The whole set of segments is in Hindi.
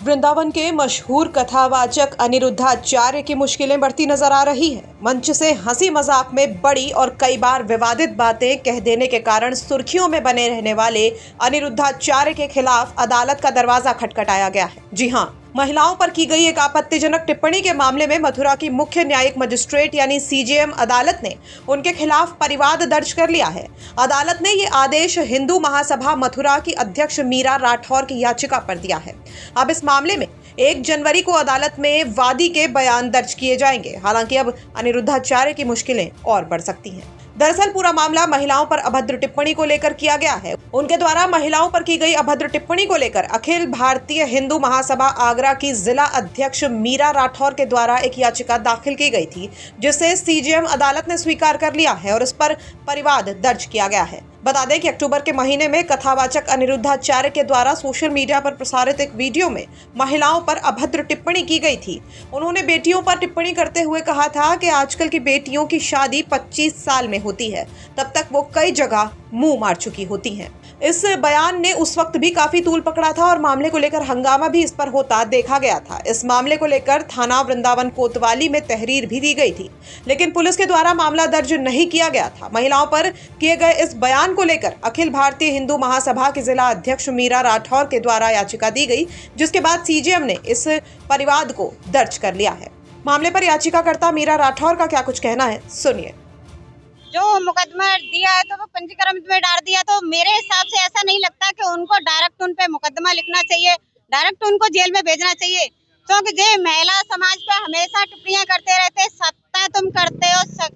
वृंदावन के मशहूर कथावाचक अनिरुद्धाचार्य की मुश्किलें बढ़ती नजर आ रही है। मंच से हंसी मजाक में बड़ी और कई बार विवादित बातें कह देने के कारण सुर्खियों में बने रहने वाले अनिरुद्धाचार्य के खिलाफ अदालत का दरवाजा खटखटाया गया है। जी हां, महिलाओं पर की गई एक आपत्तिजनक टिप्पणी के मामले में मथुरा की मुख्य न्यायिक मजिस्ट्रेट यानी सीजेएम अदालत ने उनके खिलाफ परिवाद दर्ज कर लिया है। अदालत ने ये आदेश हिंदू महासभा मथुरा की अध्यक्ष मीरा राठौर की याचिका पर दिया है। अब इस मामले में 1 जनवरी को अदालत में वादी के बयान दर्ज किए जाएंगे। हालांकि अब अनिरुद्धाचार्य की मुश्किलें और बढ़ सकती हैं। दरअसल पूरा मामला महिलाओं पर अभद्र टिप्पणी को लेकर किया गया है। उनके द्वारा महिलाओं पर की गई अभद्र टिप्पणी को लेकर अखिल भारतीय हिंदू महासभा आगरा की जिला अध्यक्ष मीरा राठौर के द्वारा एक याचिका दाखिल की गई थी, जिसे सीजेएम अदालत ने स्वीकार कर लिया है और इस पर परिवाद दर्ज किया गया है। बता दें कि अक्टूबर के महीने में कथावाचक अनिरुद्धाचार्य के द्वारा सोशल मीडिया पर प्रसारित एक वीडियो में महिलाओं पर अभद्र टिप्पणी की गई थी। उन्होंने बेटियों पर टिप्पणी करते हुए कहा था कि आजकल की बेटियों की शादी 25 साल में होती है, तब तक वो कई जगह मुंह मार चुकी होती हैं। इस बयान ने उस वक्त भी काफी तूल पकड़ा था और मामले को लेकर हंगामा भी इस पर होता देखा गया था। इस मामले को लेकर थाना वृंदावन कोतवाली में तहरीर भी दी गई थी, लेकिन पुलिस के द्वारा मामला दर्ज नहीं किया गया था। महिलाओं पर किए गए इस बयान को लेकर अखिल भारतीय हिंदू महासभा की जिला अध्यक्ष मीरा राठौर के द्वारा याचिका दी गई, जिसके बाद सीजेएम ने इस परिवाद को दर्ज कर लिया है। मामले पर याचिकाकर्ता मीरा राठौर का क्या कुछ कहना है, सुनिए। जो मुकदमा दिया है तो वो पंजीकरण में डाल दिया, तो मेरे हिसाब से ऐसा नहीं लगता कि उनको डायरेक्ट उन पे मुकदमा लिखना चाहिए, डायरेक्ट उनको जेल में भेजना चाहिए। क्योंकि जो महिला समाज पे हमेशा टिप्पणियां करते रहते, सत्ता तुम करते हो,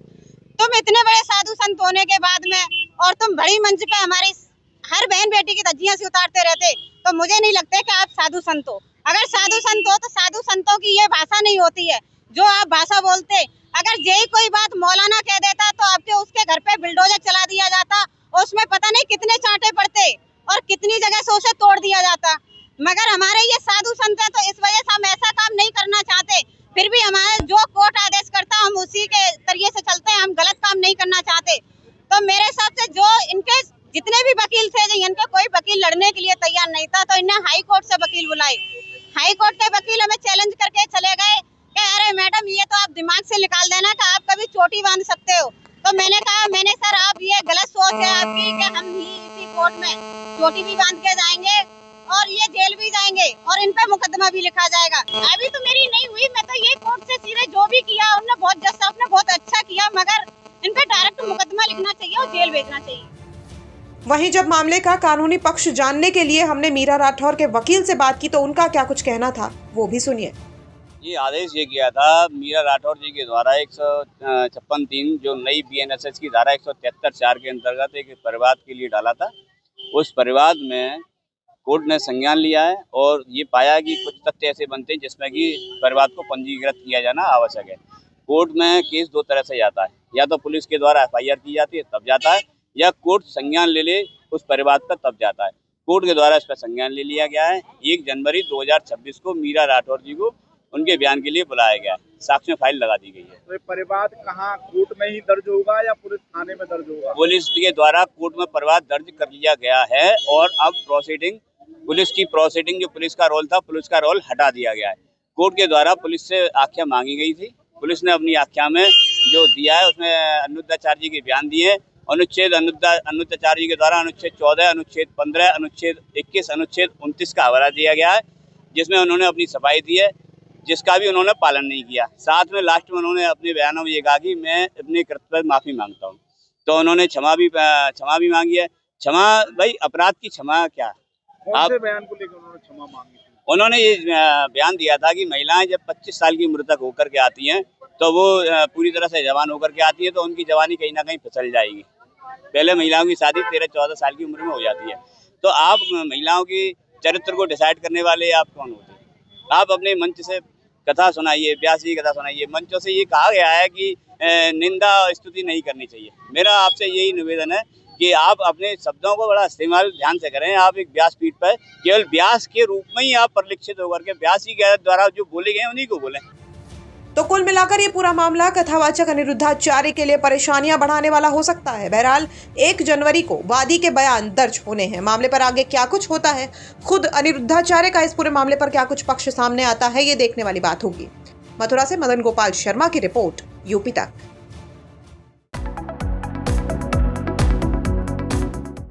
तुम इतने बड़े साधु संत होने के बाद में और तुम बड़ी मंच पे हमारी हर बहन बेटी की धज्जियां से उतारते रहते, तो मुझे नहीं लगता कि आप साधु संत हो। अगर साधु संत हो तो साधु संतों की ये भाषा नहीं होती है जो आप भाषा बोलते। अगर यही कोई बात मौलाना कह देता तो आपके उसके घर पे बिल्डोजर चला दिया जाता और उसमें पता नहीं कितने चांटे पड़ते और कितनी जगह से उसे तोड़ दिया जाता। मगर हमारे ये साधु संत है, तो इस वजह से हम ऐसा काम नहीं करना चाहते। फिर भी हमारे जो कोर्ट आदेश करता हम उसी के तरीके से चलते हैं, हम गलत काम नहीं करना चाहते। तो मेरे हिसाब से जो इनके जितने भी वकील थे, इनका कोई वकील लड़ने के लिए तैयार नहीं था, तो इन्हें हाई कोर्ट से वकील बुलाए। हाई कोर्ट के वकील हमें चैलेंज करके चले गए कि अरे मैडम ये तो आप दिमाग से निकाल देना कि आप कभी चोटी बांध सकते हो। तो मैंने कहा सर आप ये गलत सोच है आपकी कि हम ही इसी कोर्ट में चोटी भी बांध के जाएंगे और ये जेल भी जाएंगे और इन पे मुकदमा भी लिखा जाएगा। अभी तो मेरी नहीं हुई, मैं तो ये कोर्ट से सीधे जो भी किया उन्होंने बहुत जज साहब ने बहुत अच्छा किया, मगर इन पे डायरेक्ट मुकदमा लिखना चाहिए और जेल भेजना चाहिए। वहीं जब मामले का कानूनी पक्ष जानने के लिए हमने मीरा राठौर के वकील से बात की तो उनका क्या कुछ कहना था, वो भी सुनिए। ये आदेश ये किया था मीरा राठौर जी के द्वारा 156(3) जो नई बीएनएसएस की धारा 173(4) के अंतर्गत एक परिवाद के लिए डाला था। उस परिवाद में कोर्ट ने संज्ञान लिया है और ये पाया कि कुछ तथ्य ऐसे बनते हैं जिसमें कि परिवाद को पंजीकृत किया जाना आवश्यक है। कोर्ट में केस 2 तरह से जाता है, या तो पुलिस के द्वारा एफआईआर की जाती है तब जाता है, या कोर्ट संज्ञान ले उस परिवाद पर तब जाता है। कोर्ट के द्वारा इस पर संज्ञान ले लिया गया है। 1 जनवरी 2026 को मीरा राठौर जी को उनके बयान के लिए बुलाया गया है। साक्ष्य में फाइल लगा दी गई है। तो ये परिवाद कहाँ कोर्ट में ही दर्ज होगा या पुलिस थाने में दर्ज होगा? पुलिस के द्वारा कोर्ट में परिवाद दर्ज कर लिया गया है और अब पुलिस की प्रोसीडिंग जो पुलिस का रोल था, पुलिस का रोल हटा दिया गया है। कोर्ट के द्वारा पुलिस से आख्या मांगी गई थी। पुलिस ने अपनी आख्या में जो दिया है उसमें अनिरुद्धाचार्य जी के बयान दिए। अनिरुद्धाचार्य जी के द्वारा अनुच्छेद 14, अनुच्छेद 15, अनुच्छेद 21, अनुच्छेद 29 का हवाला दिया गया है, जिसमें उन्होंने अपनी सफाई दी है, जिसका भी उन्होंने पालन नहीं किया। साथ में लास्ट में उन्होंने अपने बयानों में ये कहा कि मैं अपने कर्तव्य पर माफ़ी मांगता हूँ। तो उन्होंने क्षमा भी मांगी है। क्षमा भाई, अपराध की क्षमा क्या? कौन से बयान को लेकर उन्होंने क्षमा मांगी थी? उन्होंने ये बयान दिया था कि महिलाएं जब 25 साल की उम्र तक होकर के आती हैं तो वो पूरी तरह से जवान होकर के आती है, तो उनकी जवानी कहीं ना कहीं फिसल जाएगी। पहले महिलाओं की शादी 13-14 साल की उम्र में हो जाती है। तो आप महिलाओं की चरित्र को डिसाइड करने वाले आप कौन होते हैं? आप अपने मंच से कथा सुनाइए, व्यास जी की कथा सुनाइए। मंचों से ये कहा गया है कि निंदा स्तुति नहीं करनी चाहिए। मेरा आपसे यही निवेदन है कि आप अपने शब्दों को बड़ा इस्तेमाल ध्यान से करें। आप एक व्यासपीठ पर केवल व्यास के रूप में ही आप परिलक्षित होकर के व्यास जी के द्वारा जो बोले गए उन्हीं को बोलें। तो कुल मिलाकर ये पूरा मामला कथावाचक अनिरुद्धाचार्य के लिए परेशानियां बढ़ाने वाला हो सकता है। बहरहाल 1 जनवरी को वादी के बयान दर्ज होने हैं। मामले पर आगे क्या कुछ होता है, खुद अनिरुद्धाचार्य का इस पूरे मामले पर क्या कुछ पक्ष सामने आता है, ये देखने वाली बात होगी। मथुरा से मदन गोपाल शर्मा की रिपोर्ट, यूपी तक।